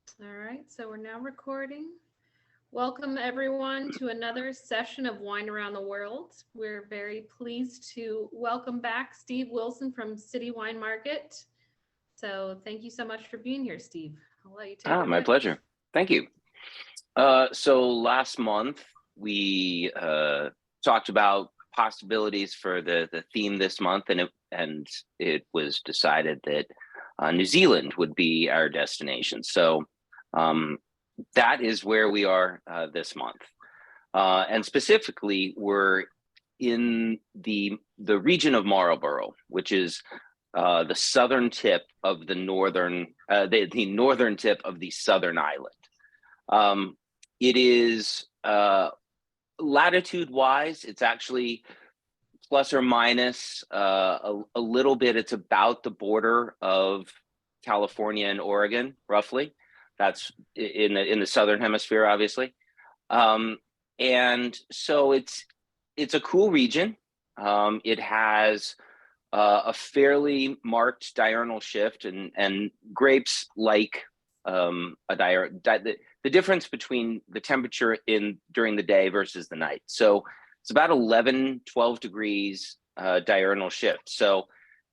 All right, so we're now recording. Welcome everyone to another session of Wine Around the World. We're very pleased to welcome back Steve Wilson from City Wine Market. So thank you so much for being here, Steve. I'll let you take it My away. pleasure. Thank you. So last month we talked about possibilities for the theme this month, and it was decided that New Zealand would be our destination. So that is where we are this month, and specifically we're in the region of Marlborough, which is the southern tip of the northern tip of the southern island. It is latitude wise, it's actually plus or minus a little bit. It's about the border of California and Oregon, roughly. That's in the southern hemisphere, obviously. And so it's a cool region. It has a fairly marked diurnal shift, and grapes like the difference between the temperature during the day versus the night. So it's about 11-12 degrees diurnal shift. So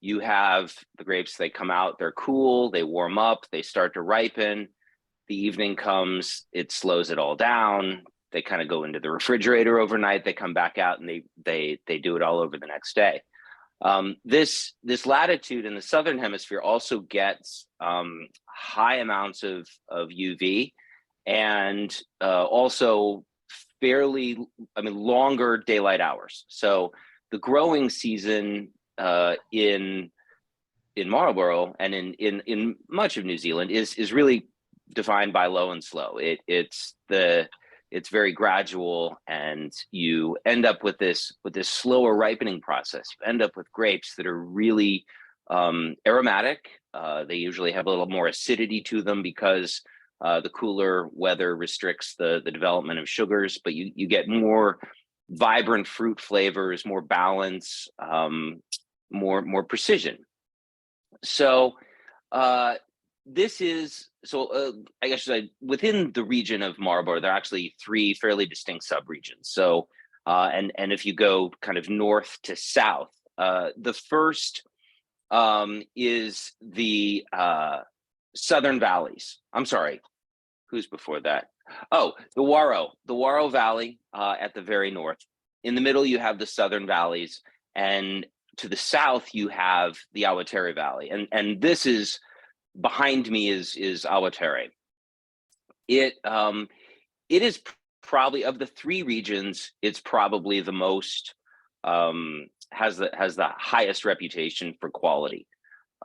you have the grapes, they come out, they're cool, they warm up, they start to ripen. The evening comes, it slows it all down. They kind of go into the refrigerator overnight, they come back out, and they do it all over the next day. This latitude in the southern hemisphere also gets high amounts of UV, and also fairly, longer daylight hours. So the growing season in Marlborough and in much of New Zealand is really defined by low and slow. It's very gradual, and you end up with this slower ripening process. You end up with grapes that are really aromatic. They usually have a little more acidity to them because the cooler weather restricts the development of sugars, but you get more vibrant fruit flavors, more balance, more precision. So I guess within the region of Marlborough, there are actually three fairly distinct subregions. So, and if you go kind of north to south, the first is the Southern Valleys. I'm sorry, who's before that? Oh, the Waro Valley at the very north. In the middle, you have the Southern Valleys, and to the south, you have the Awatere Valley, and this is behind me is Awatere. It is probably, of the three regions, it's probably the most has the highest reputation for quality.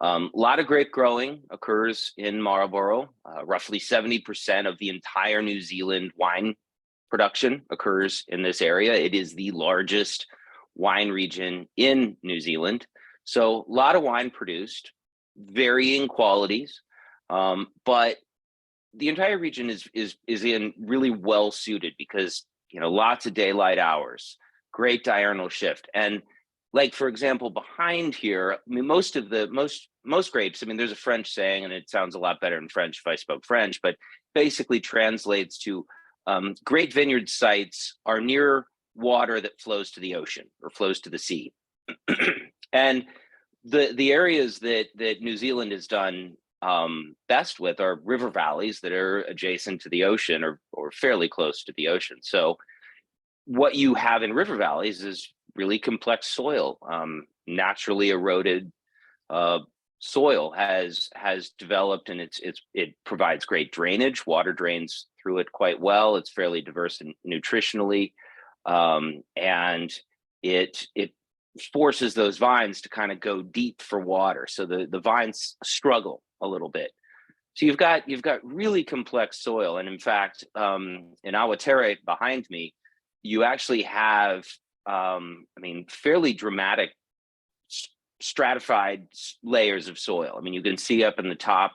A lot of grape growing occurs in Marlborough. Roughly 70% of the entire New Zealand wine production occurs in this area. It is the largest wine region in New Zealand. So a lot of wine produced, varying qualities, but the entire region is in really well suited because lots of daylight hours, great diurnal shift, and like, for example, behind here, most grapes, there's a French saying, and it sounds a lot better in French if I spoke French, but basically translates to great vineyard sites are near water that flows to the ocean or flows to the sea. And the areas that New Zealand has done best with are river valleys that are adjacent to the ocean or fairly close to the ocean. So what you have in river valleys is really complex soil. Naturally eroded soil has developed, and it provides great drainage. Water drains through it quite well. It's fairly diverse nutritionally, and it forces those vines to kind of go deep for water. So the vines struggle a little bit. So you've got really complex soil, and in fact, in Awatere behind me, you actually have fairly dramatic stratified layers of soil. You can see up in the top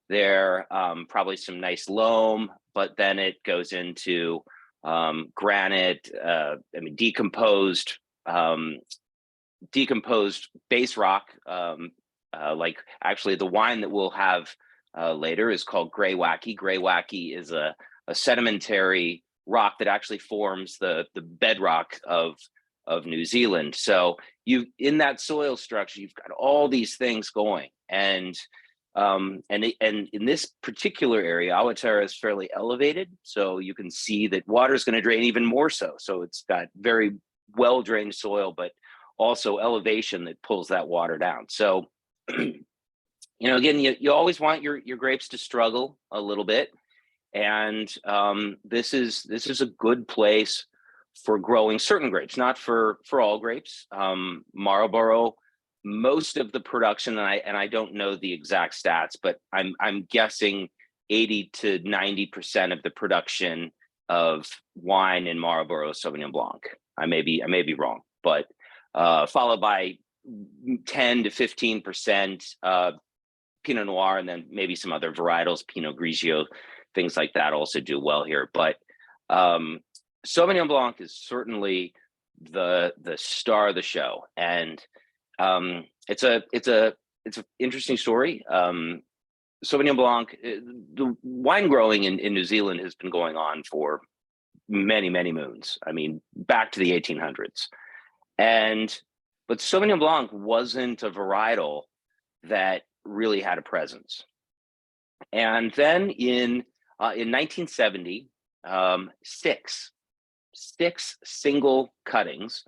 there, probably some nice loam, but then it goes into granite, decomposed base rock, like actually the wine that we'll have later is called Greywacke. Greywacke is a sedimentary rock that actually forms the bedrock of New Zealand. So you in that soil structure, you've got all these things going, and in this particular area, Awatere is fairly elevated, so you can see that water is going to drain even more so. So it's got very well drained soil, but also elevation that pulls that water down. So, again, you always want your grapes to struggle a little bit, and this is a good place for growing certain grapes, not for all grapes. Marlborough, most of the production, and I don't know the exact stats, but I'm guessing 80 to 90% of the production of wine in Marlborough is Sauvignon Blanc. I may be wrong, but followed by 10 to 15% Pinot Noir, and then maybe some other varietals, Pinot Grigio, things like that also do well here. But Sauvignon Blanc is certainly the star of the show, and it's an interesting story. Sauvignon Blanc, the wine growing in New Zealand has been going on for many moons. I mean, back to the 1800s, but Sauvignon Blanc wasn't a varietal that really had a presence. And then in 1970, six single cuttings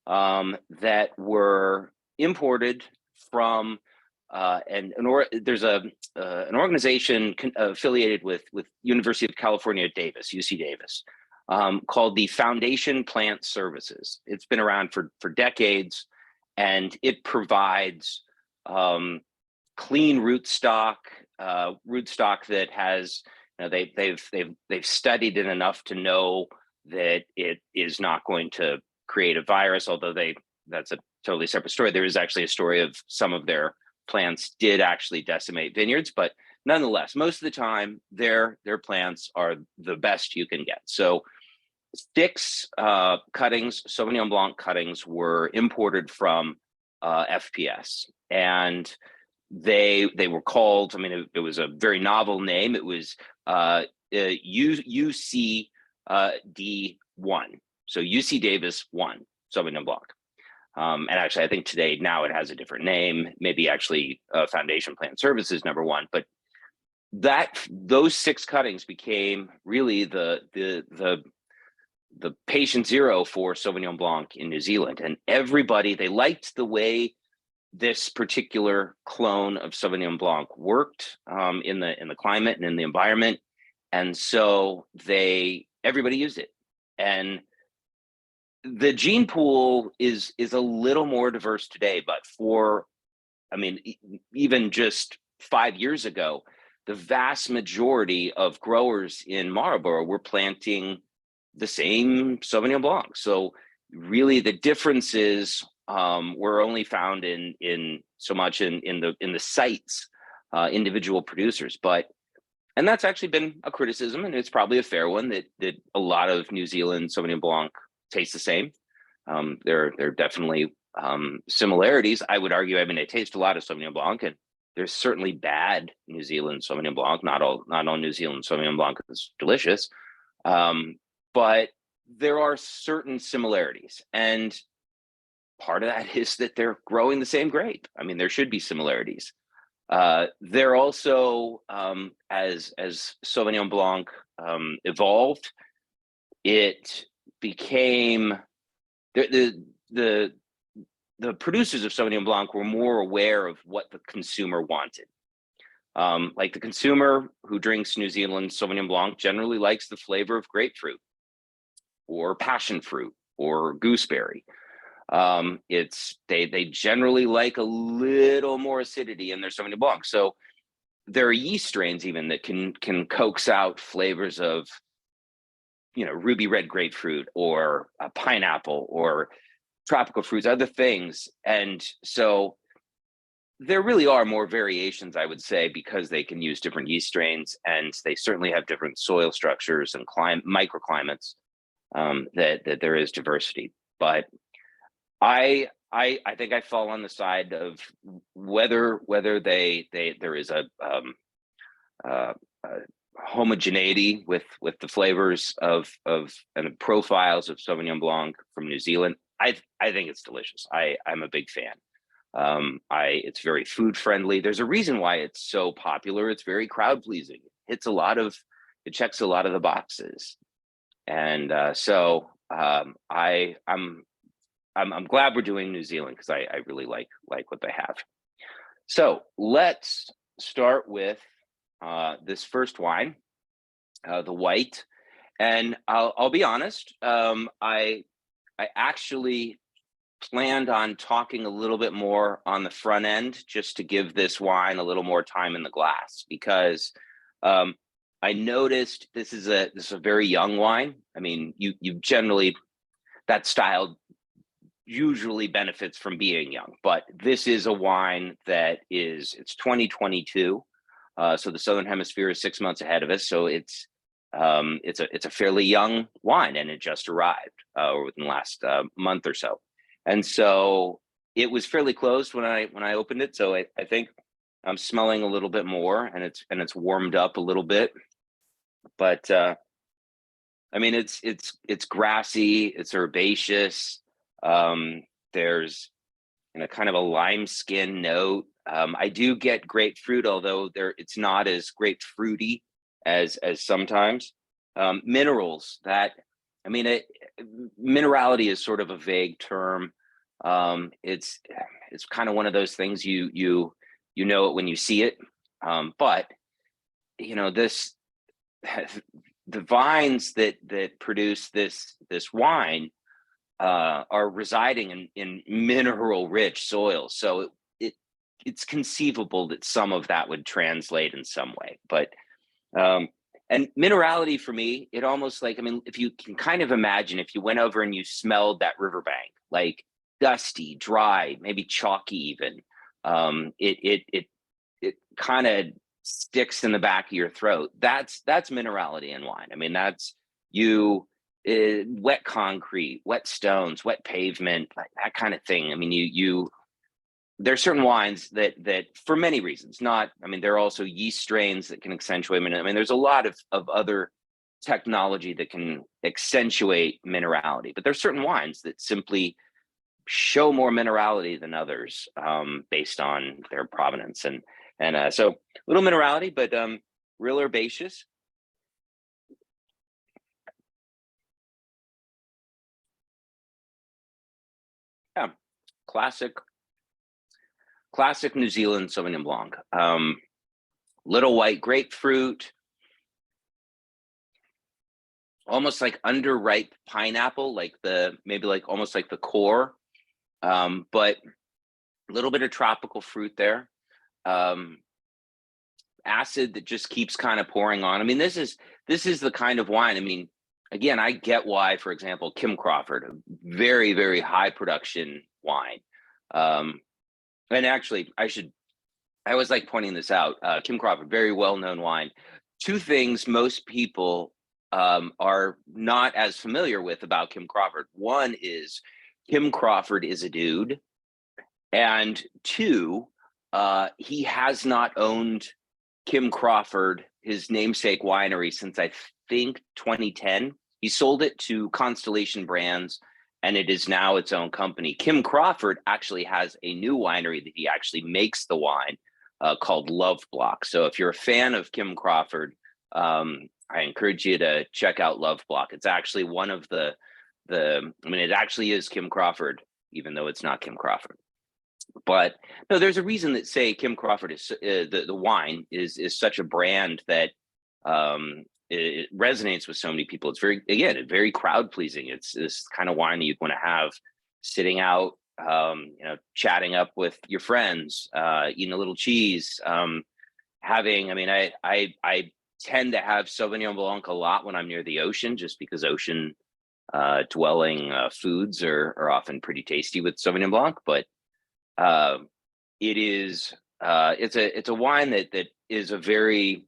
that were imported from there's an organization affiliated with University of California, Davis, UC Davis, called the Foundation Plant Services. It's been around for decades, and it provides clean rootstock that has, they've studied it enough to know that it is not going to create a virus, although that's a totally separate story. There is actually a story of some of their plants did actually decimate vineyards, but nonetheless, most of the time their plants are the best you can get. So 6 cuttings, Sauvignon Blanc cuttings, were imported from FPS, and they were called, it was a very novel name. It was UCD1. So UC Davis 1 Sauvignon Blanc. And actually, I think today now it has a different name, maybe actually Foundation Plant Services #1. But those 6 cuttings became really the patient zero for Sauvignon Blanc in New Zealand, and everybody, they liked the way this particular clone of Sauvignon Blanc worked in the climate and in the environment, and so everybody used it. And the gene pool is a little more diverse today, but even just 5 years ago, the vast majority of growers in Marlborough were planting the same Sauvignon Blanc. So really, the differences were only found in the sites, individual producers. And that's actually been a criticism, and it's probably a fair one, that a lot of New Zealand Sauvignon Blanc tastes the same. There are definitely similarities. I would argue, I taste a lot of Sauvignon Blanc, and there's certainly bad New Zealand Sauvignon Blanc. Not all New Zealand Sauvignon Blanc is delicious, but there are certain similarities, and part of that is that they're growing the same grape. There should be similarities. They're also, as Sauvignon Blanc evolved, it became the producers of Sauvignon Blanc were more aware of what the consumer wanted. Like the consumer who drinks New Zealand Sauvignon Blanc generally likes the flavor of grapefruit or passion fruit or gooseberry. They generally like a little more acidity in their Sauvignon Blanc. So there are yeast strains even that can coax out flavors of, ruby red grapefruit or a pineapple or tropical fruits, other things. And so there really are more variations, I would say, because they can use different yeast strains, and they certainly have different soil structures and microclimates, that there is diversity. But I think I fall on the side of whether there is a uh, homogeneity with the flavors of and the profiles of Sauvignon Blanc from New Zealand. I think it's delicious. I'm a big fan. It's very food friendly. There's a reason why it's so popular. It's very crowd pleasing. It checks a lot of the boxes. And so I'm glad we're doing New Zealand, because I really like what they have. So let's start with this first wine, the white. And I'll be honest, I actually planned on talking a little bit more on the front end, just to give this wine a little more time in the glass, because I noticed this is a very young wine. I mean, you generally, that style usually benefits from being young, but this is a wine that it's 2022. So the Southern Hemisphere is 6 months ahead of us. So it's a fairly young wine, and it just arrived within the last month or so. And so it was fairly closed when I opened it. So I think I'm smelling a little bit more, and it's warmed up a little bit. But I mean, it's grassy, it's herbaceous. There's kind of a lime skin note. I do get grapefruit, although it's not as grapefruity as sometimes. Minerals minerality is sort of a vague term. It's kind of one of those things you know it when you see it. But this the vines that produce this wine are residing in mineral rich soil. So it's conceivable that some of that would translate in some way. But and minerality for me, it almost like, if you can kind of imagine, if you went over and you smelled that riverbank, like dusty, dry, maybe chalky even, it kind of sticks in the back of your throat. That's minerality in wine. That's wet concrete, wet stones, wet pavement, like that kind of thing. There's certain wines that for many reasons, there are also yeast strains that can accentuate. There's a lot of other technology that can accentuate minerality, but there's certain wines that simply show more minerality than others based on their provenance. And so little minerality, but real herbaceous. Yeah, classic New Zealand Sauvignon Blanc. Little white grapefruit, almost like underripe pineapple, almost like the core, but a little bit of tropical fruit there. Acid that just keeps kind of pouring on. This is the kind of wine. Again, I get why, for example, Kim Crawford, a very, very high production wine. And actually, I always like pointing this out. Kim Crawford, very well-known wine. Two things most people are not as familiar with about Kim Crawford. One is Kim Crawford is a dude. And two, he has not owned Kim Crawford, his namesake winery, since I think 2010. He sold it to Constellation Brands, and it is now its own company. Kim Crawford actually has a new winery that he actually makes the wine called Love Block. So if you're a fan of Kim Crawford, I encourage you to check out Love Block. It's actually one of it actually is Kim Crawford, even though it's not Kim Crawford. But no, there's a reason that say Kim Crawford is the wine is such a brand that it resonates with so many people. It's very crowd pleasing. It's this kind of wine that you'd want to have sitting out, chatting up with your friends, eating a little cheese, I tend to have Sauvignon Blanc a lot when I'm near the ocean, just because ocean dwelling foods are often pretty tasty with Sauvignon Blanc. But it's a wine that is a very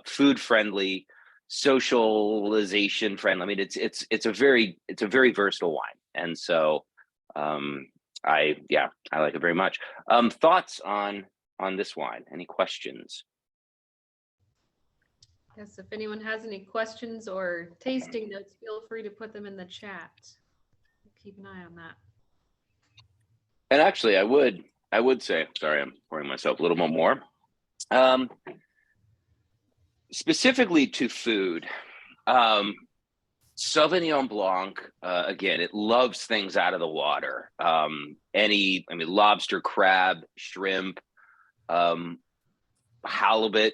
food friendly, socialization friendly. It's a very versatile wine, and so I like it very much. Thoughts on this wine? Any questions? Yes, if anyone has any questions or tasting notes, feel free to put them in the chat. Keep an eye on that. And actually, I would say, sorry, I'm pouring myself a little bit more. Specifically to food, Sauvignon Blanc, again, it loves things out of the water. Lobster, crab, shrimp, halibut,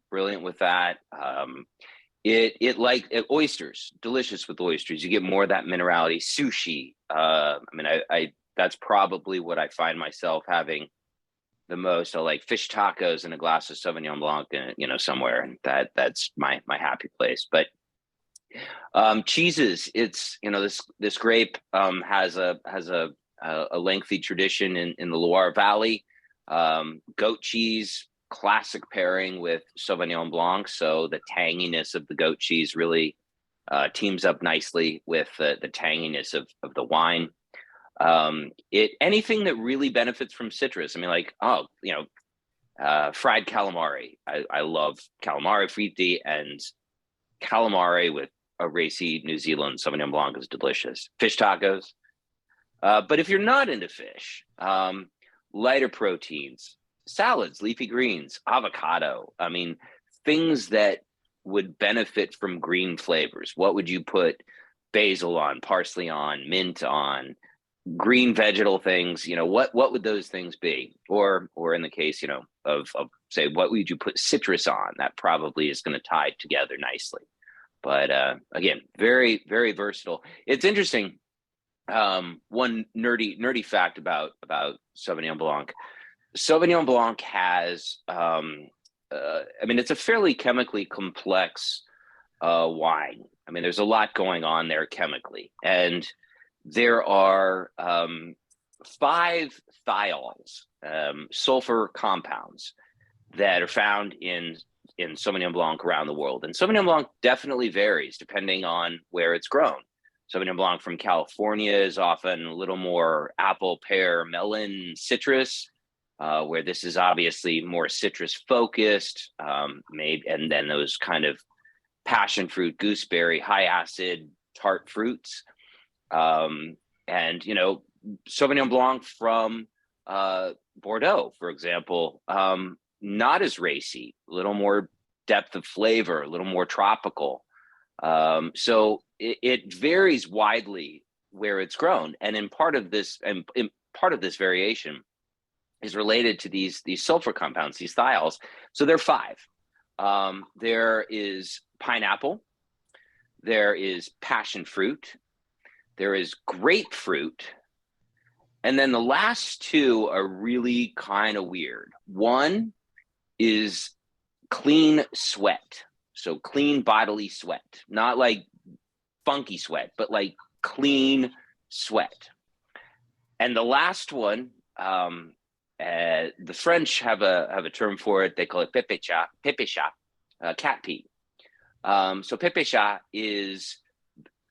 brilliant with that. Oysters, delicious with oysters. You get more of that minerality. Sushi. That's probably what I find myself having the most. I like fish tacos and a glass of Sauvignon Blanc, somewhere, and that's my happy place. But cheeses, it's this grape has a lengthy tradition in the Loire Valley. Goat cheese, classic pairing with Sauvignon Blanc, so the tanginess of the goat cheese really teams up nicely with the tanginess of the wine. Anything that really benefits from citrus. Fried calamari. I love calamari fritti, and calamari with a racy New Zealand Sauvignon Blanc is delicious. Fish tacos. But if you're not into fish, lighter proteins, salads, leafy greens, avocado. Things that would benefit from green flavors. What would you put basil on, parsley on, mint on, green vegetal things? What would those things be? Or in the case, of say, what would you put citrus on? That probably is going to tie together nicely. But again, very, very versatile. It's interesting. One nerdy fact about Sauvignon Blanc. Sauvignon Blanc has, it's a fairly chemically complex wine. There's a lot going on there chemically, and there are 5 thiols, sulfur compounds, that are found in Sauvignon Blanc around the world. And Sauvignon Blanc definitely varies depending on where it's grown. Sauvignon Blanc from California is often a little more apple, pear, melon, citrus, where this is obviously more citrus focused, and then those kind of passion fruit, gooseberry, high acid, tart fruits. Sauvignon Blanc from Bordeaux, for example, not as racy, a little more depth of flavor, a little more tropical. So it varies widely where it's grown, and in part of this variation is related to these sulfur compounds, these thiols. So there are 5. There is pineapple, there is passion fruit, there is grapefruit, and then the last 2 are really kind of weird. One is clean sweat. So clean bodily sweat, not like funky sweat, but like clean sweat. And the last one, the French have a term for it. They call it pépéchat, cat pee. So pépéchat is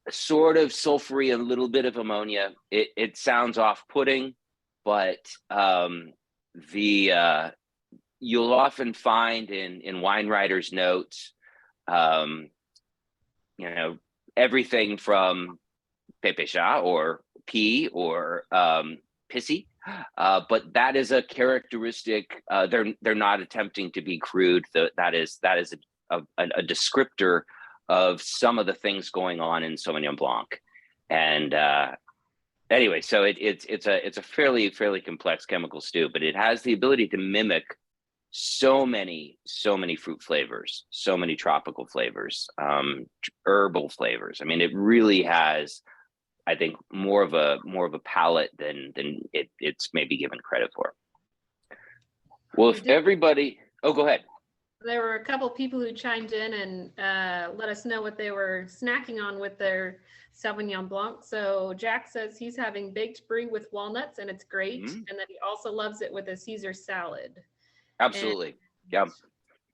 sort of sulfury, a little bit of ammonia. It sounds off-putting, but you'll often find in wine writers' notes, everything from pépéchat or pee or pissy, but that is a characteristic. They're not attempting to be crude. That is a descriptor of some of the things going on in Sauvignon Blanc. And anyway, so it's a fairly complex chemical stew, but it has the ability to mimic so many fruit flavors, so many tropical flavors, herbal flavors. It really has, I think, more of a palette than it's maybe given credit for. Well, if everybody, go ahead. There were a couple people who chimed in and let us know what they were snacking on with their Sauvignon Blanc. So Jack says he's having baked brie with walnuts and it's great. And that he also loves it with a Caesar salad. Absolutely. And yeah.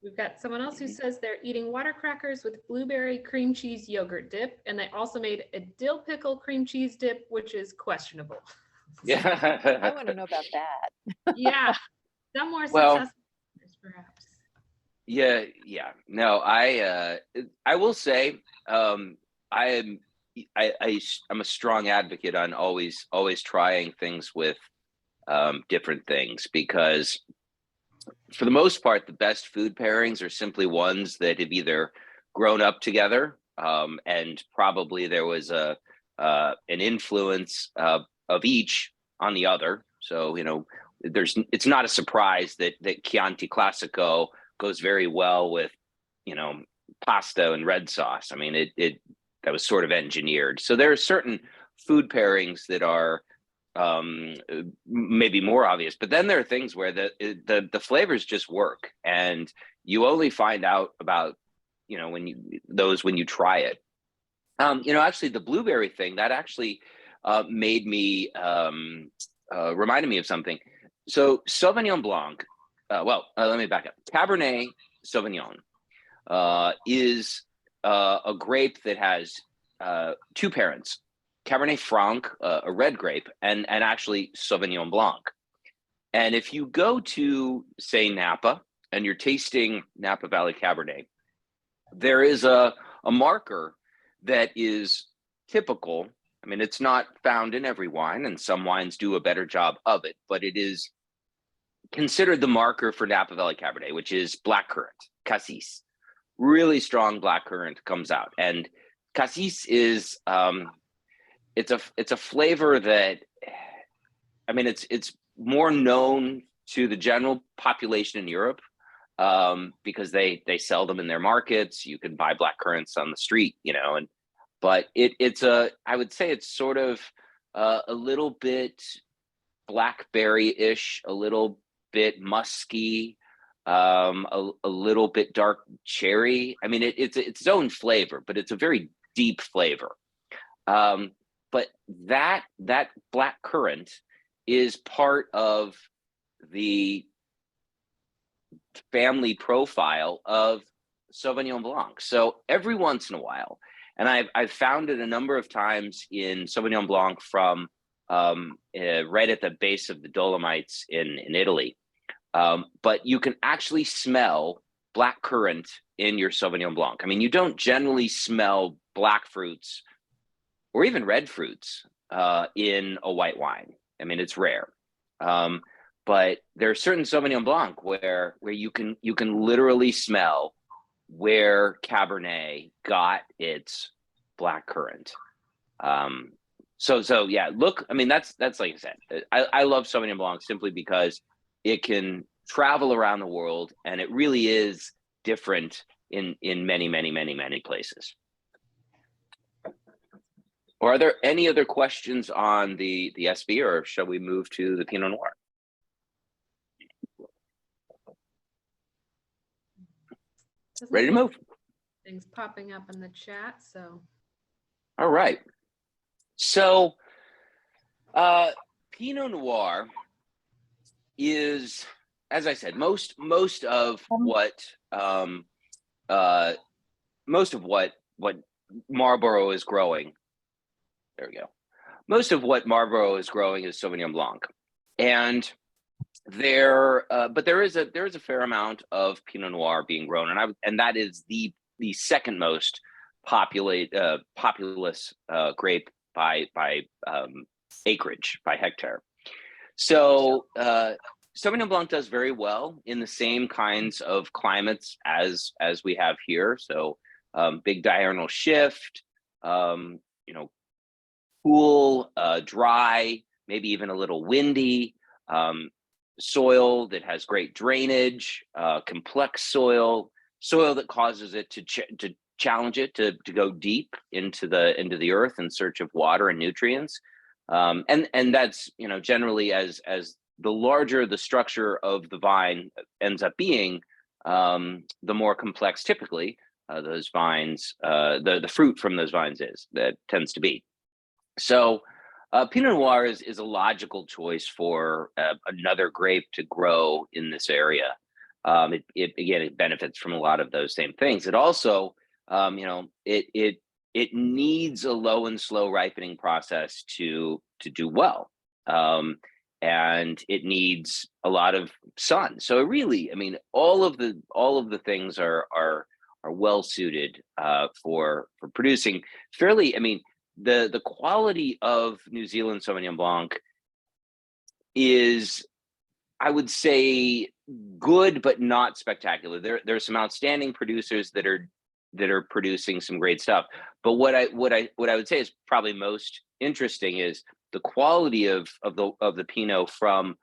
We've got someone else who says they're eating water crackers with blueberry cream cheese yogurt dip. And they also made a dill pickle cream cheese dip, which is questionable. Yeah. I want to know about that. Yeah. Some more Well, successful, perhaps. Yeah. No, I will say, I am I'm a strong advocate on always trying things with different things, because for the most part, the best food pairings are simply ones that have either grown up together, and probably there was an influence of each on the other. So it's not a surprise that Chianti Classico goes very well with pasta and red sauce. I mean, it that was sort of engineered. So there are certain food pairings that are maybe more obvious, but then there are things where the flavors just work, and you only find out about when you try it. Actually, the blueberry thing that actually made me reminded me of something. So Sauvignon Blanc, let me back up. Cabernet Sauvignon is a grape that has two parents: Cabernet Franc, a red grape, and actually Sauvignon Blanc. And if you go to, say, Napa, and you're tasting Napa Valley Cabernet, there is a marker that is typical. I mean, it's not found in every wine, and some wines do a better job of it, but it is considered the marker for Napa Valley Cabernet, which is blackcurrant, cassis. Really strong blackcurrant comes out, and cassis is it's a flavor that, I mean, it's more known to the general population in Europe, because they sell them in their markets. You can buy blackcurrants on the street, but I would say it's sort of a little bit blackberry-ish, a little bit musky, a little bit dark cherry. I mean, it's its own flavor, but it's a very deep flavor. But that black currant is part of the family profile of Sauvignon Blanc. So every once in a while, and I've found it a number of times in Sauvignon Blanc from right at the base of the Dolomites in Italy. But you can actually smell black currant in your Sauvignon Blanc. I mean, you don't generally smell black fruits or even red fruits in a white wine. I mean, it's rare. But there are certain Sauvignon Blanc where you can literally smell where Cabernet got its black currant. So yeah, look, I mean, that's like I said, I love Sauvignon Blanc simply because it can travel around the world, and it really is different in many places. Or are there any other questions on the SB, or shall we move to the Pinot Noir? Ready to move? Things popping up in the chat, so. All right. So Pinot Noir is, as I said, most of what Marlborough is growing. There we go. Most of what Marlborough is growing is Sauvignon Blanc, and but there is a fair amount of Pinot Noir being grown, and that is the second most populous grape by acreage, by hectare. So Sauvignon Blanc does very well in the same kinds of climates as we have here. So big diurnal shift, cool, dry, maybe even a little windy, soil that has great drainage, complex soil that causes it to challenge it to go deep into the earth in search of water and nutrients. And that's, generally as the larger the structure of the vine ends up being, the more complex typically those vines, the fruit from those vines that tends to be. So Pinot Noir is a logical choice for another grape to grow in this area. It benefits from a lot of those same things. It also, it needs a low and slow ripening process to do well. and it needs a lot of sun. So really, I mean, all of the things are well suited for producing fairly. I mean, the quality of New Zealand Sauvignon Blanc is, I would say, good but not spectacular. There are some outstanding producers that are producing some great stuff. But what I would say is probably most interesting is the quality of the Pinot from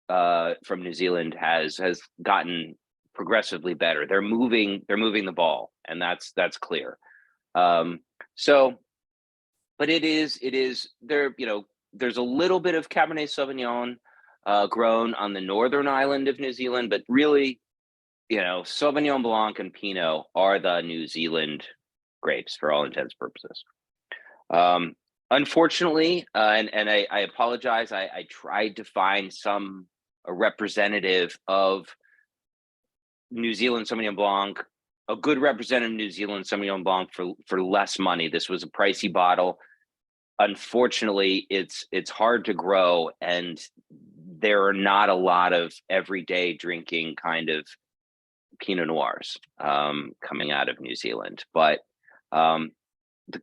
New Zealand has gotten progressively better. They're moving the ball, and that's clear. So, but it is there. You know, there's a little bit of Cabernet Sauvignon grown on the northern island of New Zealand, but really, you know, Sauvignon Blanc and Pinot are the New Zealand grapes for all intents and purposes. Unfortunately, and I apologize, I tried to find a representative of New Zealand Sauvignon Blanc, a good representative of New Zealand Sauvignon Blanc for less money. This was a pricey bottle. Unfortunately, it's hard to grow, and there are not a lot of everyday drinking kind of Pinot Noirs coming out of New Zealand. But the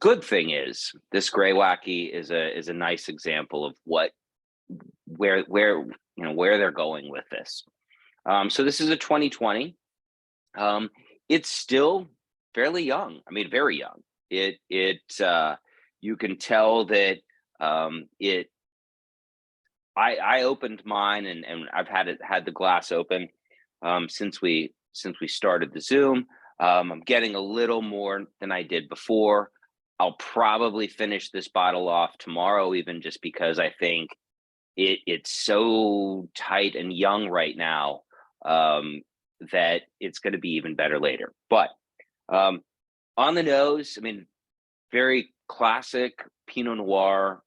good thing is this Greywacke is a nice example of where they're going with this. So this is a 2020. It's still fairly young. I mean, very young. You can tell that I opened mine and I've had the glass open since we started the Zoom. I'm getting a little more than I did before. I'll probably finish this bottle off tomorrow, even just because I think it's so tight and young right now that it's going to be even better later. But on the nose, I mean, very classic Pinot Noir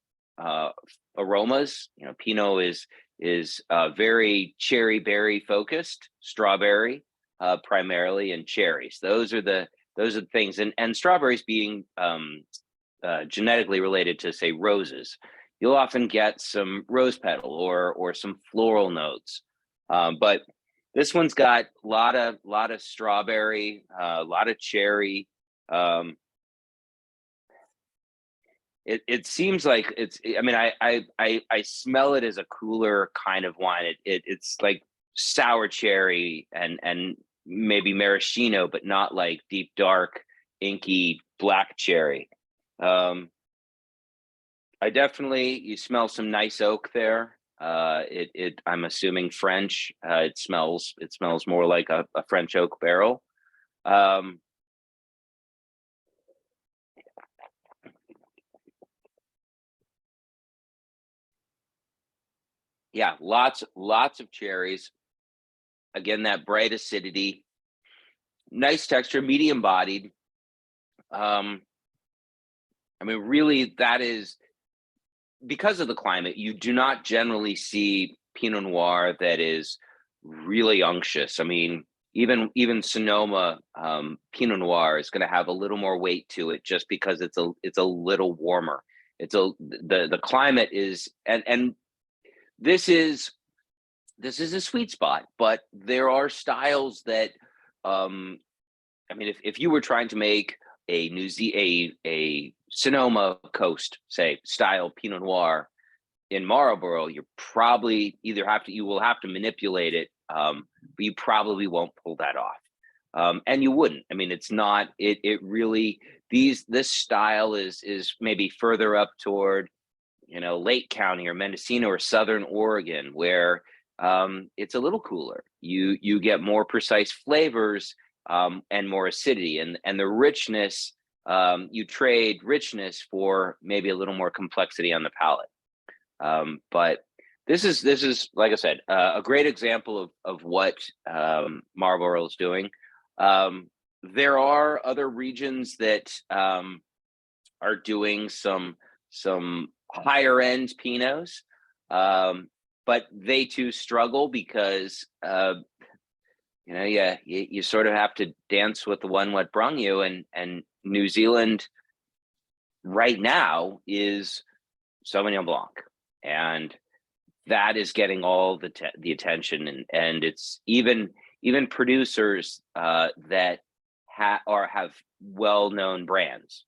aromas. You know, Pinot is very cherry berry focused, strawberry primarily, and cherries. Those are the things, and strawberries being genetically related to, say, roses. You'll often get some rose petal or some floral notes, but this one's got a lot of strawberry, a lot of cherry. It seems like it's. I mean, I smell it as a cooler kind of wine. It's like sour cherry and maybe maraschino, but not like deep dark inky black cherry. I definitely, you smell some nice oak there. I'm assuming French. It smells more like a French oak barrel. Yeah, lots of cherries. Again, that bright acidity, nice texture, medium bodied. I mean, really, that is because of the climate. You do not generally see Pinot Noir that is really unctuous. I mean, even Sonoma Pinot Noir is going to have a little more weight to it just because it's a little warmer. The climate is, and this is a sweet spot, but there are styles that, I mean, if you were trying to make a Sonoma Coast, say, style Pinot Noir in Marlborough, you probably you will have to manipulate it, but you probably won't pull that off. And you wouldn't. I mean, it's not. It really, this style is maybe further up toward, you know, Lake County or Mendocino or Southern Oregon, where it's a little cooler. You get more precise flavors and more acidity, and the richness. You trade richness for maybe a little more complexity on the palate. But this is like I said, a great example of what Marlborough is doing. There are other regions that are doing some higher end Pinots, but they too struggle because you know, you sort of have to dance with the one what brung you, and New Zealand right now is Sauvignon Blanc, and that is getting all the attention, and it's even producers that have well-known brands.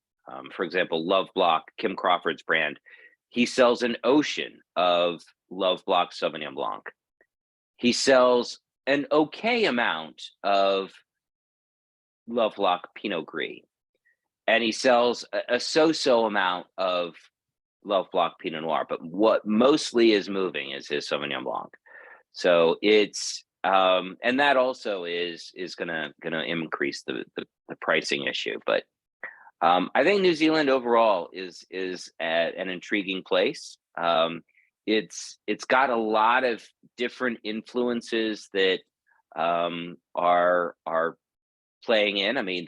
For example, Love Block, Kim Crawford's brand, he sells an ocean of Love Block Sauvignon Blanc. He sells an okay amount of Love Block Pinot Gris, and he sells a so-so amount of Love Block Pinot Noir. But what mostly is moving is his Sauvignon Blanc. So it's and that also is gonna increase the pricing issue. But I think New Zealand overall is at an intriguing place. It's got a lot of different influences that are playing in. I mean,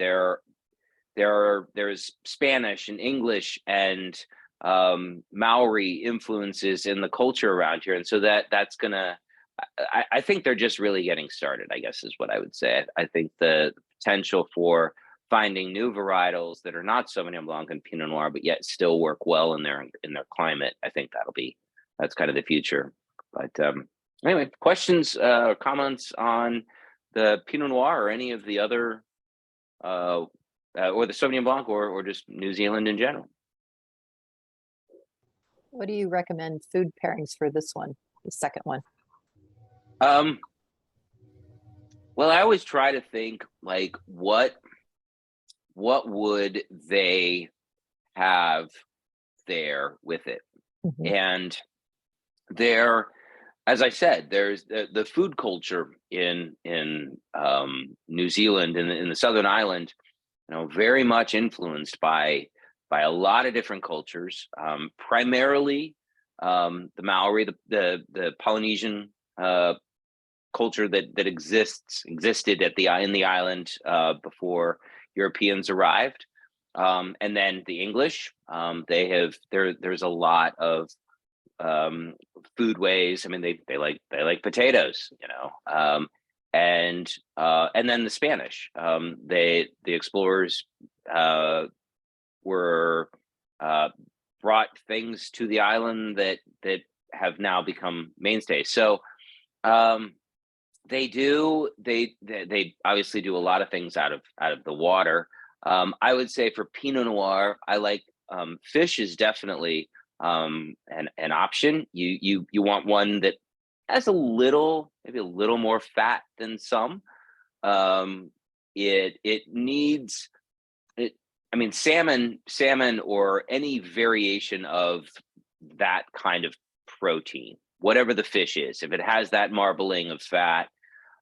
there's Spanish and English and Maori influences in the culture around here, and so that's gonna. I think they're just really getting started, I guess is what I would say. I think the potential for finding new varietals that are not Sauvignon Blanc and Pinot Noir, but yet still work well in their climate, I think that's kind of the future. But anyway, questions, comments on the Pinot Noir or any of the other, or the Sauvignon Blanc, or just New Zealand in general? What do you recommend food pairings for this one, the second one? Well, I always try to think like what would they have there with it? Mhm. And there, as I said, there's the food culture in New Zealand, in the Southern Island, very much influenced by a lot of different cultures, primarily the Maori, the Polynesian culture that existed in the island before Europeans arrived, and then the English. There's a lot of foodways. I mean, they like potatoes, and then the Spanish. The explorers were brought things to the island that have now become mainstays. So they obviously do a lot of things out of the water. I would say for Pinot Noir, I like fish is definitely an option. You want one that has maybe a little more fat than some. It needs it. I mean, salmon, or any variation of that kind of protein, whatever the fish is, if it has that marbling of fat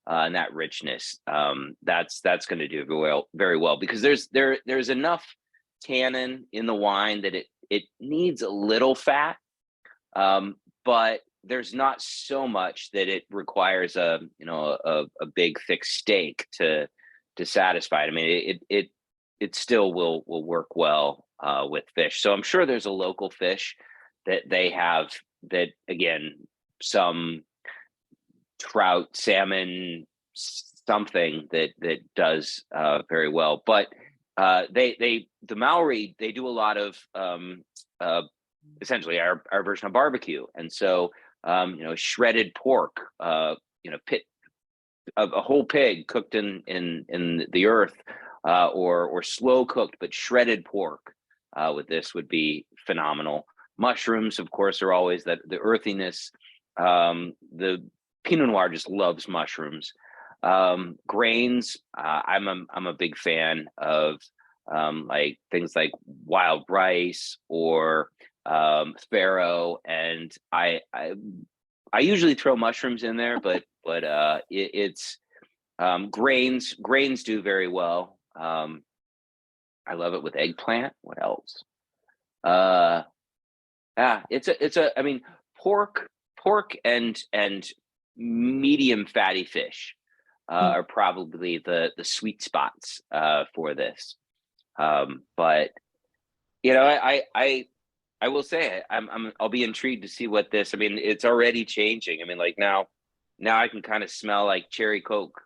and that richness, that's going to do very well, because there's enough tannin in the wine that it needs a little fat, but there's not so much that it requires a big thick steak to satisfy it. I mean, it still will work well with fish. So I'm sure there's a local fish that they have that, again, some trout, salmon, something that does very well. But the Maori, they do a lot of essentially our version of barbecue, and so shredded pork, a whole pig cooked in the earth, or slow cooked but shredded pork with this would be phenomenal. Mushrooms, of course, are always the earthiness. The Pinot Noir just loves mushrooms. Grains, I'm a big fan of like things like wild rice or farro, and I usually throw mushrooms in there, but it's grains do very well. I love it with eggplant. What else? I mean, pork and medium fatty fish are probably the sweet spots for this. But I will say I'll be intrigued to see what this. I mean, it's already changing. I mean, like now I can kind of smell like cherry Coke.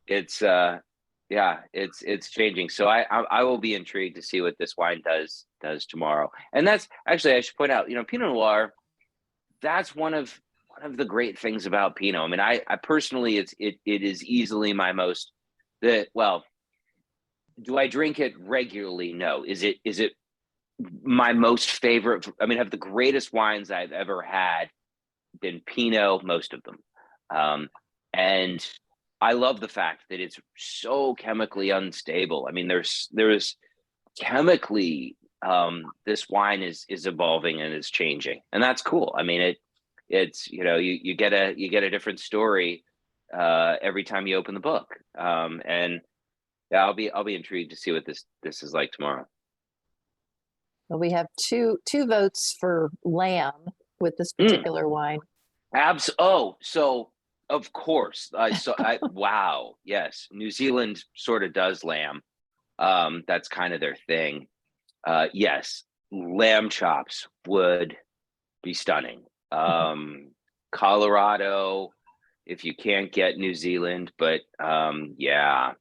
It's changing. So I will be intrigued to see what this wine does tomorrow. And that's actually, I should point out, Pinot Noir, that's one of the great things about Pinot. I mean, I personally, it is easily my most, well, do I drink it regularly? No. Is it my most favorite? I mean, have the greatest wines I've ever had been Pinot, most of them. And I love the fact that it's so chemically unstable. I mean, there's chemically, this wine is evolving and is changing, and that's cool. I mean, it's, you get a different story every time you open the book. And yeah, I'll be intrigued to see what this is like tomorrow. Well, we have two votes for lamb with this particular wine. So of course, wow, yes, New Zealand sort of does lamb. That's kind of their thing. Yes, lamb chops would be stunning. Colorado, if you can't get New Zealand, but yeah,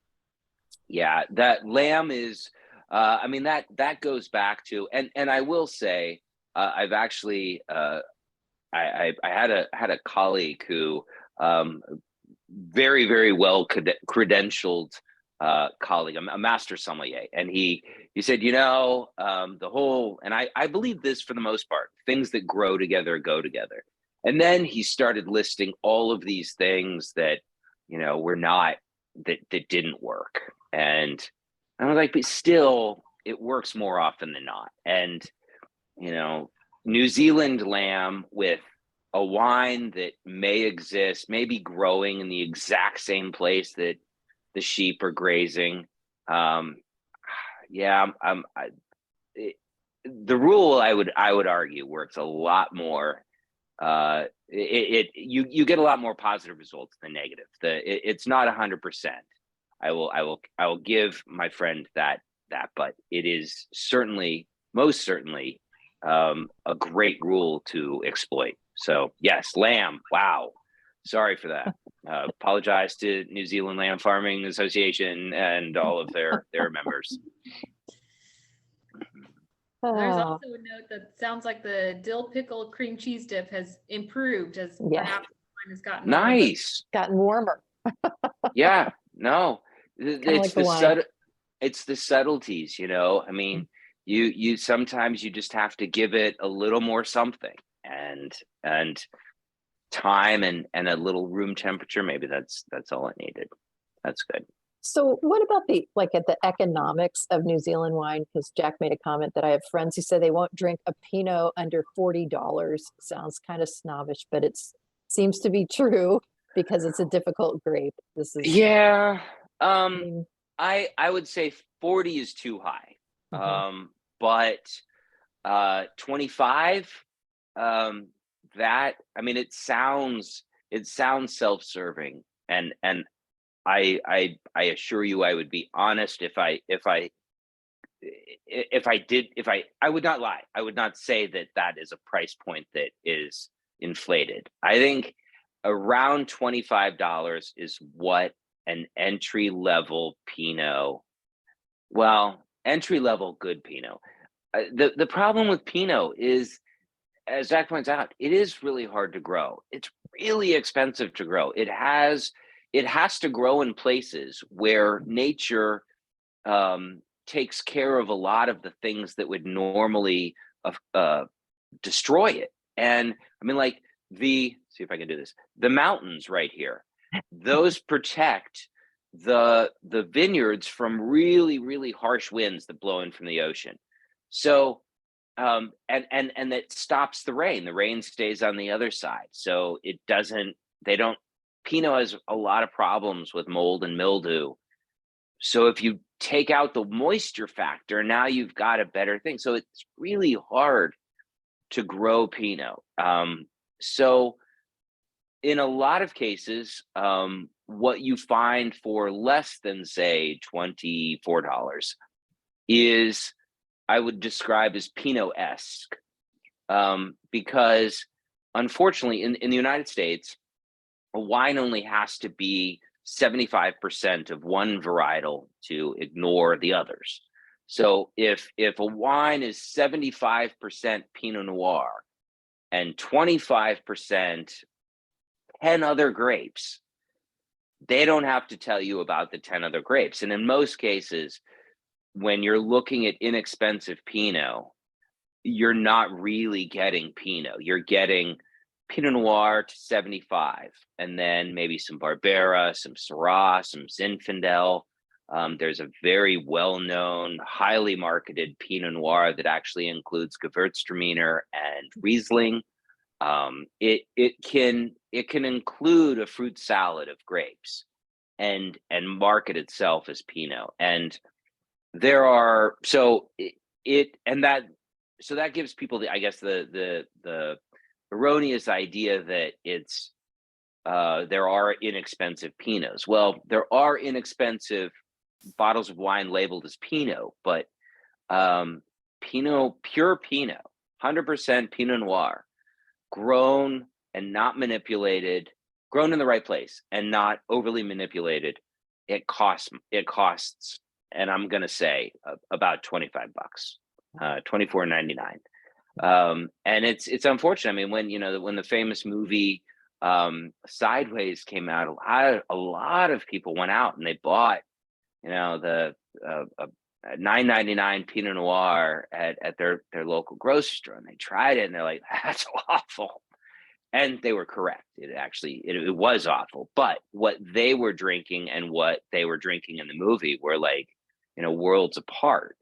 that lamb is. I mean, that goes back to, and I will say, I've actually, I had a colleague who, very, very well credentialed colleague, a master sommelier, and he said, the whole, and I believe this for the most part, things that grow together go together. And then he started listing all of these things that were not, that didn't work, and I was like, but still, it works more often than not. And New Zealand lamb with a wine that may exist, may be growing in the exact same place that the sheep are grazing. Yeah, the rule, I would argue, works a lot more. You get a lot more positive results than negative. It's not 100%. I will give my friend that, but it is most certainly, a great rule to exploit. So yes, lamb. Wow. Sorry for that. Apologize to New Zealand Lamb Farming Association and all of their members. There's also a note that sounds like the dill pickle cream cheese dip has improved as perhaps the wine has gotten nice, gotten warmer. Yeah, no, it's like it's the subtleties. I mean, you sometimes you just have to give it a little more something, and time and a little room temperature. Maybe that's all it needed. That's good. So what about at the economics of New Zealand wine? Because Jack made a comment that I have friends who say they won't drink a Pinot under $40. Sounds kind of snobbish, but it seems to be true because it's a difficult grape. This is I would say 40 is too high. But 25, that, I mean, it sounds self-serving, and I assure you, I would be honest if I would not lie. I would not say that is a price point that is inflated. I think around $25 is what an entry level good Pinot. The problem with Pinot is, as Zach points out, it is really hard to grow. It's really expensive to grow. It has to grow in places where nature takes care of a lot of the things that would normally destroy it. And I mean, like see if I can do this. The mountains right here, those protect the vineyards from really, really harsh winds that blow in from the ocean. So and that stops the rain. The rain stays on the other side. So Pinot has a lot of problems with mold and mildew. So if you take out the moisture factor, now you've got a better thing. So it's really hard to grow Pinot. So in a lot of cases, what you find for less than, say, $24 is, I would describe as Pinot-esque, because unfortunately in the United States, a wine only has to be 75% of one varietal to ignore the others. So if a wine is 75% Pinot Noir, and 25% 10 other grapes. They don't have to tell you about the 10 other grapes. And in most cases, when you're looking at inexpensive Pinot, you're not really getting Pinot. You're getting Pinot Noir to 75, and then maybe some Barbera, some Syrah, some Zinfandel. There's a very well-known, highly marketed Pinot Noir that actually includes Gewürztraminer and Riesling. It can include a fruit salad of grapes and market itself as Pinot. And there are so that gives people the erroneous idea that it's there are inexpensive Pinots. Well, there are inexpensive bottles of wine labeled as Pinot, but pure Pinot, 100% Pinot Noir, grown and not manipulated, grown in the right place and not overly manipulated, it costs, and I'm going to say about $25, $24.99. And it's unfortunate. I mean, when the famous movie Sideways came out, a lot of people went out and they bought, the $9.99 Pinot Noir at their local grocery store, and they tried it and they're like, that's awful. And they were correct. It was awful. But what they were drinking and what they were drinking in the movie were like, worlds apart.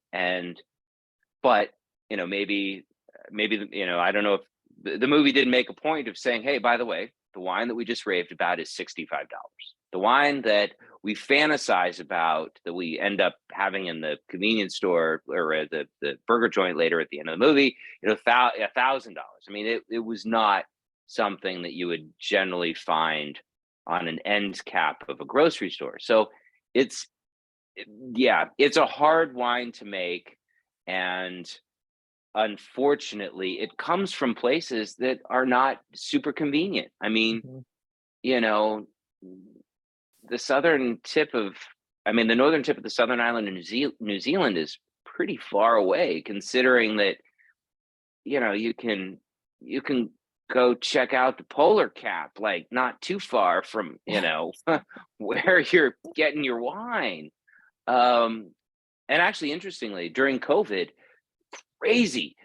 But maybe I don't know if the movie didn't make a point of saying, hey, by the way, the wine that we just raved about is $65. The wine that we fantasize about, that we end up having in the convenience store or the burger joint later at the end of the movie, $1,000. I mean, it was not something that you would generally find on an end cap of a grocery store. So it's a hard wine to make, and unfortunately, it comes from places that are not super convenient. I mean, the northern tip of the southern island of New Zealand is pretty far away, considering that, you can go check out the polar cap, like not too far from, where you're getting your wine. And actually, interestingly, during COVID, crazy.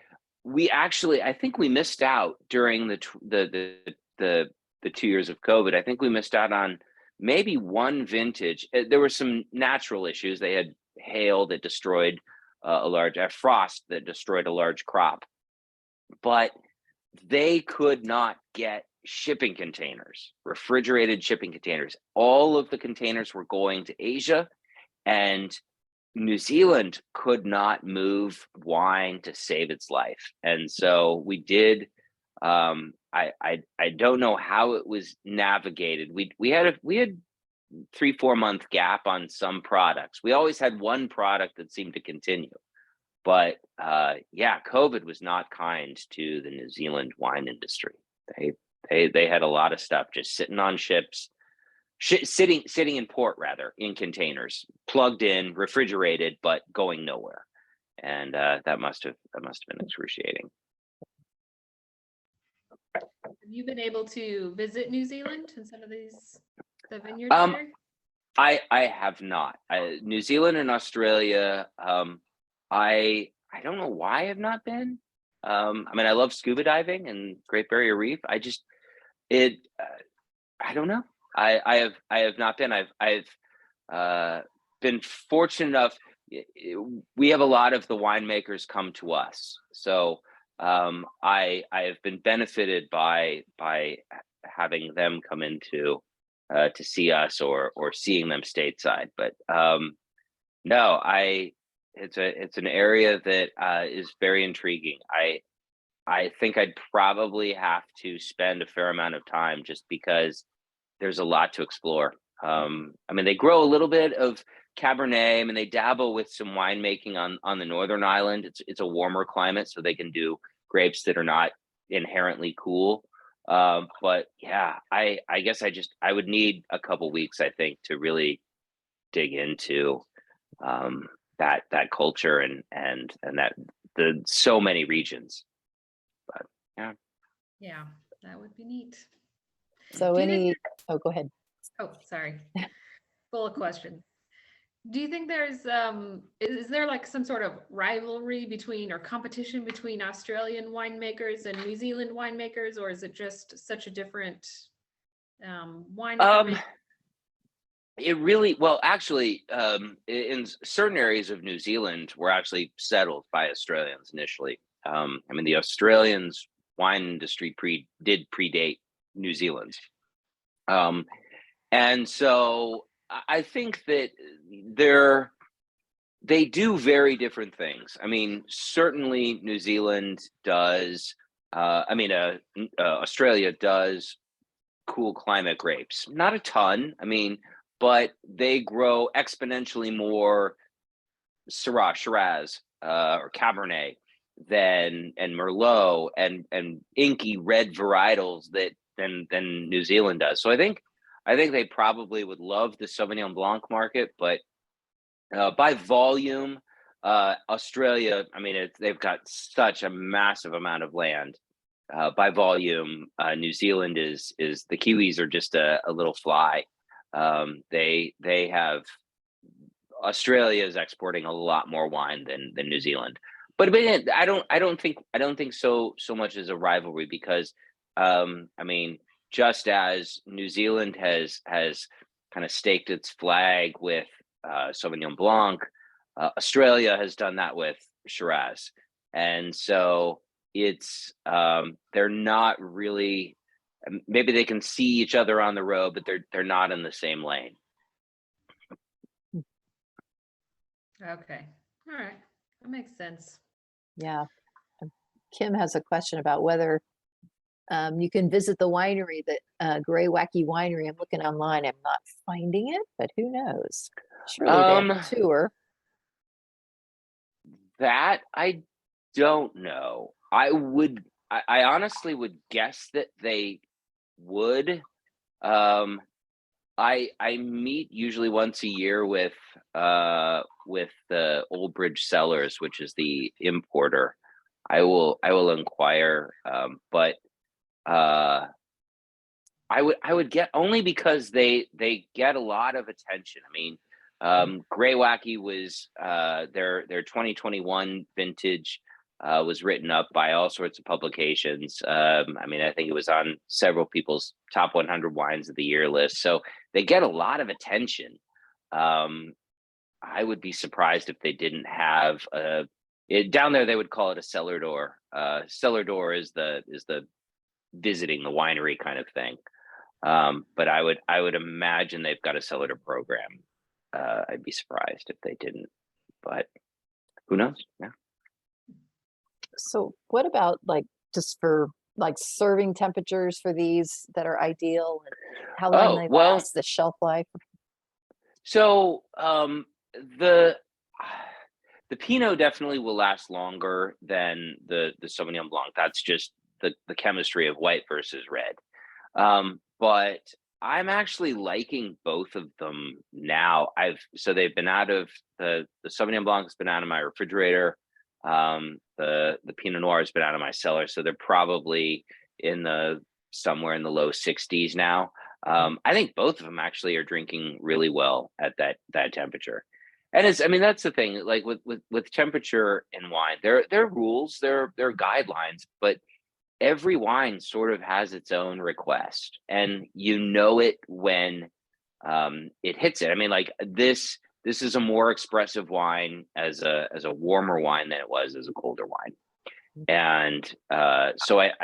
I think we missed out during the 2 years of COVID. I think we missed out on maybe one vintage. There were some natural issues. They had hail that destroyed frost that destroyed a large crop, but they could not get shipping containers, refrigerated shipping containers. All of the containers were going to Asia, and New Zealand could not move wine to save its life. And so we did, I don't know how it was navigated. We had 3-4 month gap on some products. We always had one product that seemed to continue, but COVID was not kind to the New Zealand wine industry. They had a lot of stuff just sitting on ships, sitting in port, rather, in containers, plugged in, refrigerated, but going nowhere. And that must have been excruciating. Have you been able to visit New Zealand in some of the vineyards there? I have not. New Zealand and Australia, I don't know why I have not been. I love scuba diving and Great Barrier Reef. I don't know. I have not been. I've been fortunate enough. We have a lot of the winemakers come to us, so I have been benefited by having them come into to see us or seeing them stateside. But no, it's an area that is very intriguing. I think I'd probably have to spend a fair amount of time just because there's a lot to explore. They grow a little bit of Cabernet. They dabble with some winemaking on the Northern Island. It's a warmer climate, so they can do grapes that are not inherently cool. But yeah, I guess I would need a couple weeks, I think, to really dig into that culture and that so many regions. But yeah. Yeah, that would be neat. So Do you think oh, go ahead. Oh, sorry. Full of questions. Do you think there's is there like some sort of rivalry between or competition between Australian winemakers and New Zealand winemakers, or is it just such a different wine that they're making? It really, well, actually, in certain areas of New Zealand were actually settled by Australians initially. I mean, the Australians' wine industry did predate New Zealand's. And so I think that they do very different things. I mean, certainly New Zealand does, Australia does cool climate grapes. Not a ton, I mean, but they grow exponentially more Syrah, Shiraz, or Cabernet and Merlot and inky red varietals than New Zealand does. So I think they probably would love the Sauvignon Blanc market, but by volume, Australia, I mean, they've got such a massive amount of land. By volume, New Zealand is the Kiwis are just a little fly. They have Australia is exporting a lot more wine than New Zealand. But again, I don't think so much as a rivalry because I mean, just as New Zealand has kind of staked its flag with Sauvignon Blanc, Australia has done that with Shiraz, and so it's they're not really. Maybe they can see each other on the road, but they're not in the same lane. Okay. All right. That makes sense. Yeah. Kim has a question about whether you can visit the winery, that Grey Wacky Winery. I'm looking online. I'm not finding it, but who knows? Surely they have a tour. That I don't know. I honestly would guess that they would. I meet usually once a year with the Old Bridge Cellars, which is the importer. I will inquire, but I would get only because they get a lot of attention. I mean, Grey Wacky was their 2021 vintage was written up by all sorts of publications. I mean, I think it was on several people's top 100 wines of the year list. So they get a lot of attention. I would be surprised if they didn't have down there. They would call it a cellar door. Cellar door is the visiting the winery kind of thing. But I would imagine they've got a cellar door program. I'd be surprised if they didn't, but who knows? Yeah. So what about like just for like serving temperatures for these that are ideal, and how long they last, the shelf life? So the Pinot definitely will last longer than the Sauvignon Blanc. That's just the chemistry of white versus red. But I'm actually liking both of them now. So they've been out of the Sauvignon Blanc has been out of my refrigerator. The Pinot Noir has been out of my cellar, so they're probably somewhere in the low 60s now. I think both of them actually are drinking really well at that temperature. And that's the thing, like with temperature in wine, there are rules, there are guidelines, but every wine sort of has its own request, and you know it when it hits it. I mean, like this is a more expressive wine as a warmer wine than it was as a colder wine. And so I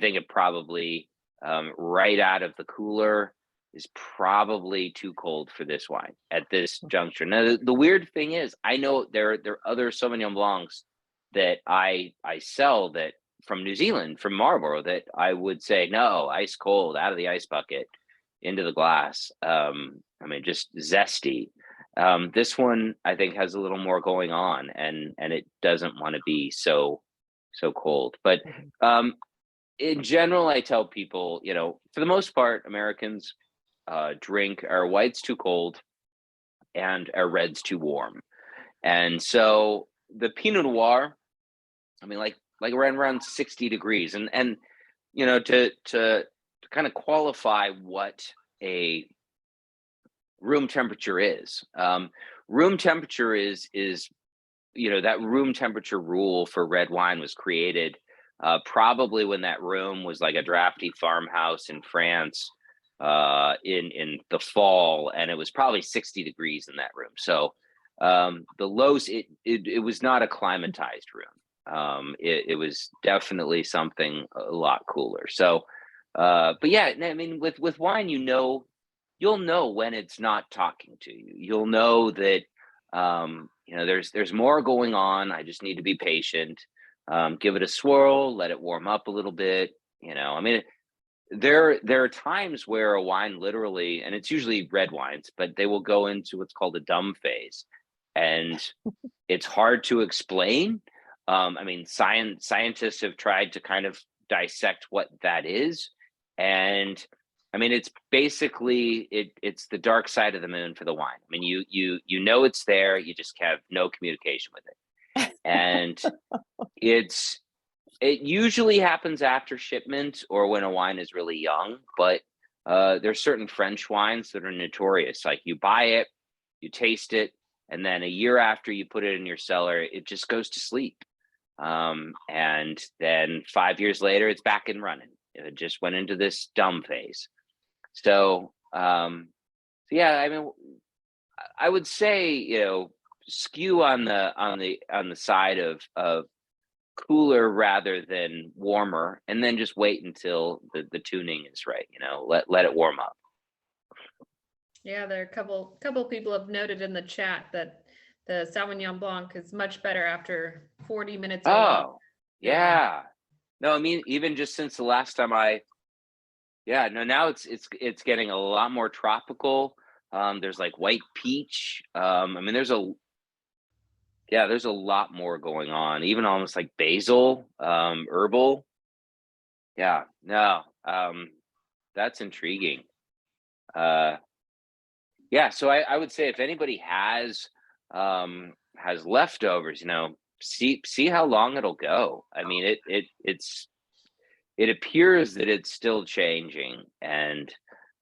think it probably right out of the cooler is probably too cold for this wine at this juncture. Now, the weird thing is, I know there are other Sauvignon Blancs that I sell that from New Zealand, from Marlborough, that I would say, no, ice cold, out of the ice bucket, into the glass. Just zesty. This one, I think, has a little more going on, and it doesn't want to be so cold. But in general, I tell people, for the most part, Americans drink our whites too cold and our reds too warm. And so the Pinot Noir, I mean, like around 60 degrees. And to kind of qualify what a room temperature is. Room temperature is that room temperature rule for red wine was created probably when that room was like a drafty farmhouse in France in the fall, and it was probably 60 degrees in that room. So the lows, it was not a climatized room. It was definitely something a lot cooler. So, but yeah, I mean, with wine, you'll know when it's not talking to you. You'll know that there's more going on. I just need to be patient. Give it a swirl, let it warm up a little bit. I mean, there are times where a wine literally, and it's usually red wines, but they will go into what's called a dumb phase, and it's hard to explain. I mean, scientists have tried to kind of dissect what that is, and I mean, it's basically it's the dark side of the moon for the wine. I mean, you know it's there, you just have no communication with it, and it usually happens after shipment or when a wine is really young. But there's certain French wines that are notorious. Like you buy it, you taste it, and then a year after you put it in your cellar, it just goes to sleep. And then 5 years later, it's back and running. It just went into this dumb phase. So, yeah, I mean, I would say, skew on the side of cooler rather than warmer, and then just wait until the tuning is right. Let it warm up. Yeah, there are a couple people have noted in the chat that the Sauvignon Blanc is much better after 40 minutes. Oh, yeah. No, I mean, even just since the last time now it's getting a lot more tropical. There's like white peach. I mean, there's a lot more going on, even almost like basil, herbal. Yeah, no, that's intriguing. Yeah, so I would say if anybody has leftovers, see how long it'll go. I mean, it appears that it's still changing, and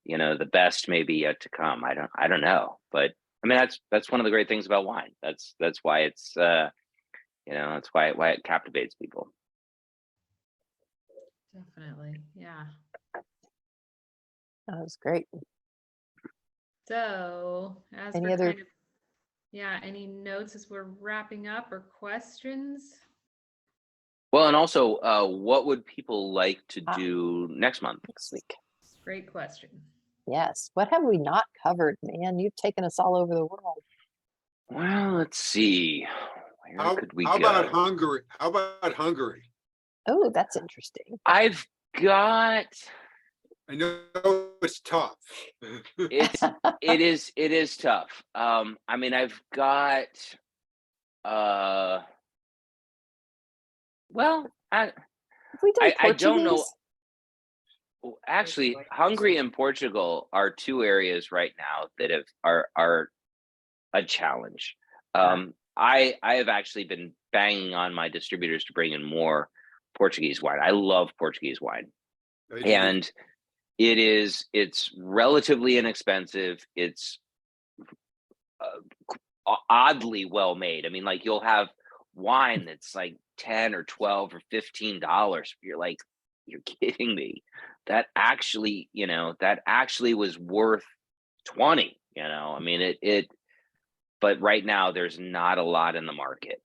the best may be yet to come. I don't know, but I mean that's one of the great things about wine. That's why it's that's why it captivates people. Definitely, yeah. That was great. So as Any we're other- any notes as we're wrapping up or questions? Well, and also, what would people like to do next month? Next week. Great question. Yes. What have we not covered, man? You've taken us all over the world. Well, let's see. Where could we go? How about Hungary? How about Hungary? Oh, that's interesting. I've got. I know it's tough. It is tough. I mean, I've got. Well, Have we done I don't know. Portuguese? Well, actually, Hungary and Portugal are two areas right now that are a challenge. I have actually been banging on my distributors to bring in more Portuguese wine. I love Portuguese wine, and it's relatively inexpensive. It's oddly well made. I mean, like you'll have wine that's like $10 or $12 or $15. You're like, you're kidding me. That actually was worth 20. I mean, but right now there's not a lot in the market.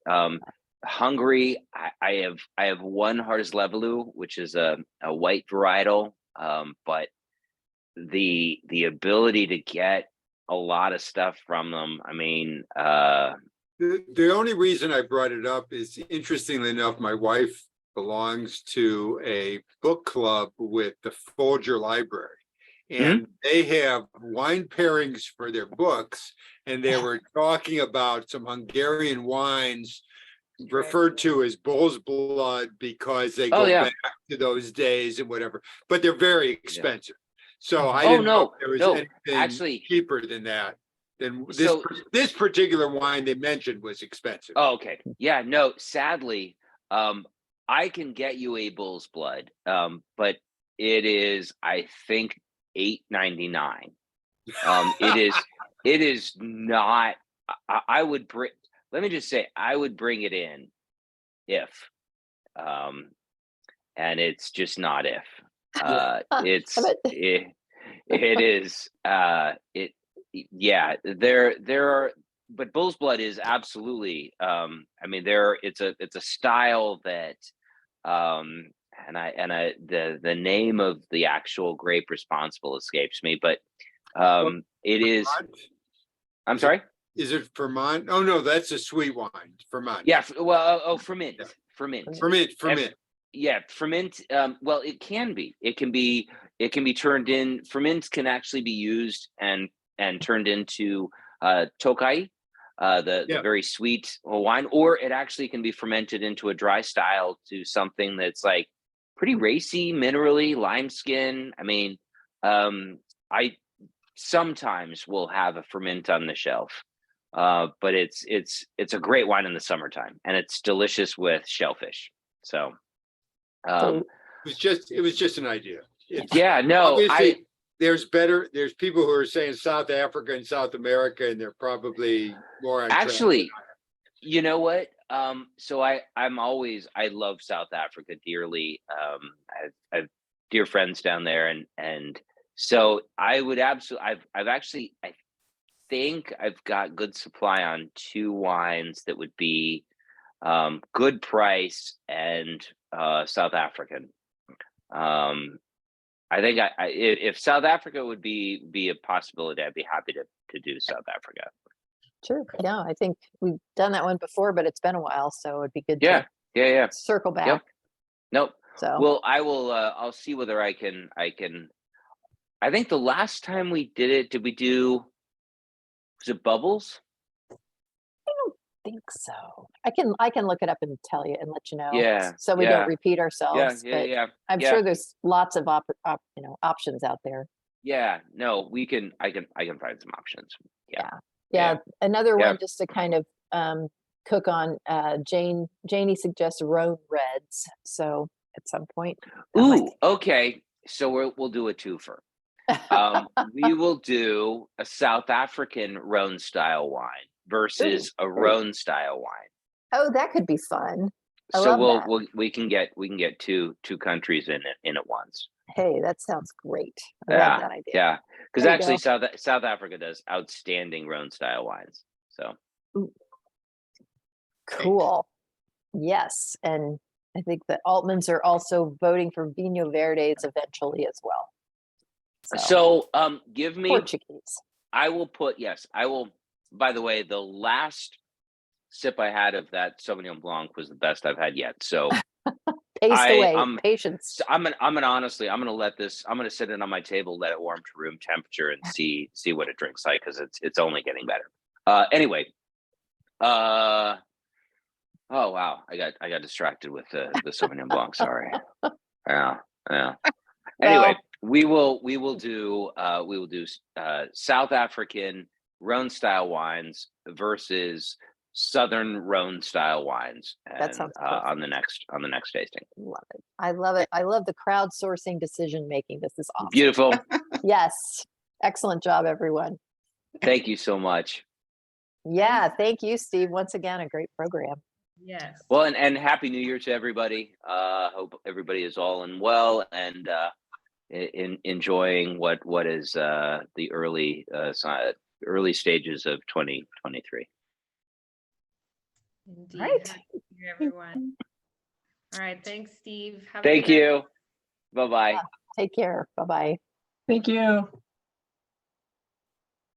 Hungary, I have one Harzlevelu, which is a white varietal, but the ability to get a lot of stuff from them. I mean, the only reason I brought it up is, interestingly enough, my wife belongs to a book club with the Folger Library, and they have wine pairings for their books, and they were talking about some Hungarian wines referred to as bull's blood because they go back to those days and whatever, but they're very expensive. So I didn't know if there was anything actually cheaper than that. Then So- this particular wine they mentioned was expensive. Oh, okay. Yeah, no, sadly, I can get you a bull's blood, but it is, I think, $8.99. It is not. I would bring. Let me just say, I would bring it in if, and it's just not if. It's it is. Yeah. There are. But bull's blood is absolutely. I mean, it's a style that. The name of the actual grape responsible escapes me, but it is. I'm sorry. Is it Vermont? Oh no, that's a sweet wine. Vermont. Yeah. Well, ferment. Yeah. Ferment. Ferment. Yeah, ferment. Well, it can be. It can be turned in. Ferment can actually be used and turned into Tokai, the very sweet wine, or it actually can be fermented into a dry style to something that's like pretty racy, minerally, lime skin. I mean, I sometimes will have a ferment on the shelf, but it's a great wine in the summertime, and it's delicious with shellfish. So, it was just an idea. Yeah, no, obviously, there's people who are saying South Africa and South America, and they're probably more on actually, track. you know what? So I love South Africa dearly. I've dear friends down there, and so I would absolutely. I think I've got good supply on 2 wines that would be good price and South African. I think if South Africa would be a possibility, I'd be happy to do South Africa. Sure. Yeah, I think we've done that one before, but it's been a while, so it'd be good Yeah. to circle back. Yep. Nope. So Well, I will. I'll see whether I can. I think the last time we did it, did we do? Was it Bubbles? I don't think so. I can look it up and tell you and let you know. Yeah, So we yeah. don't repeat ourselves. But Yeah. I'm sure there's lots of options out there. Yeah. No, we can. I can find some options. Yeah. Yeah. Another Yeah. one just to kind of cook on. Janie suggests Rhone Reds. So at some point. Ooh. Okay. So we'll do a twofer. We will do a South African Rhone style wine versus a Rhone style wine. Oh, that could be fun. So we can get 2 countries in at once. Hey, that sounds great. I love that idea. Yeah, because There you actually go. South Africa does outstanding Rhone style wines. So Cool. Yes, and I think the Altmans are also voting for Vinho Verdes eventually as well. So give me. Portuguese. I will. By the way, the last sip I had of that Sauvignon Blanc was the best I've had yet. So Pace away. Patience. I'm gonna let this. I'm gonna sit it on my table, let it warm to room temperature, and see what it drinks like, because it's only getting better. Anyway. Oh wow, I got distracted with the Sauvignon Blanc. Sorry. Yeah. Anyway, we will do South African Rhone style wines versus Southern Rhone style wines, and, That sounds on the next tasting. Love it. I love it. I love the crowdsourcing decision making. This is awesome. Beautiful. Yes. Excellent job, everyone. Thank you so much. Yeah. Thank you, Steve. Once again, a great program. Yes. Well, and Happy New Year to everybody. Hope everybody is all and well, and enjoying what is the early stages of 2023. Indeed. Right. Happy New Year, everyone. All right. Thanks, Steve. Have a Thank good night. you. Bye-bye. Take care. Bye-bye. Thank you.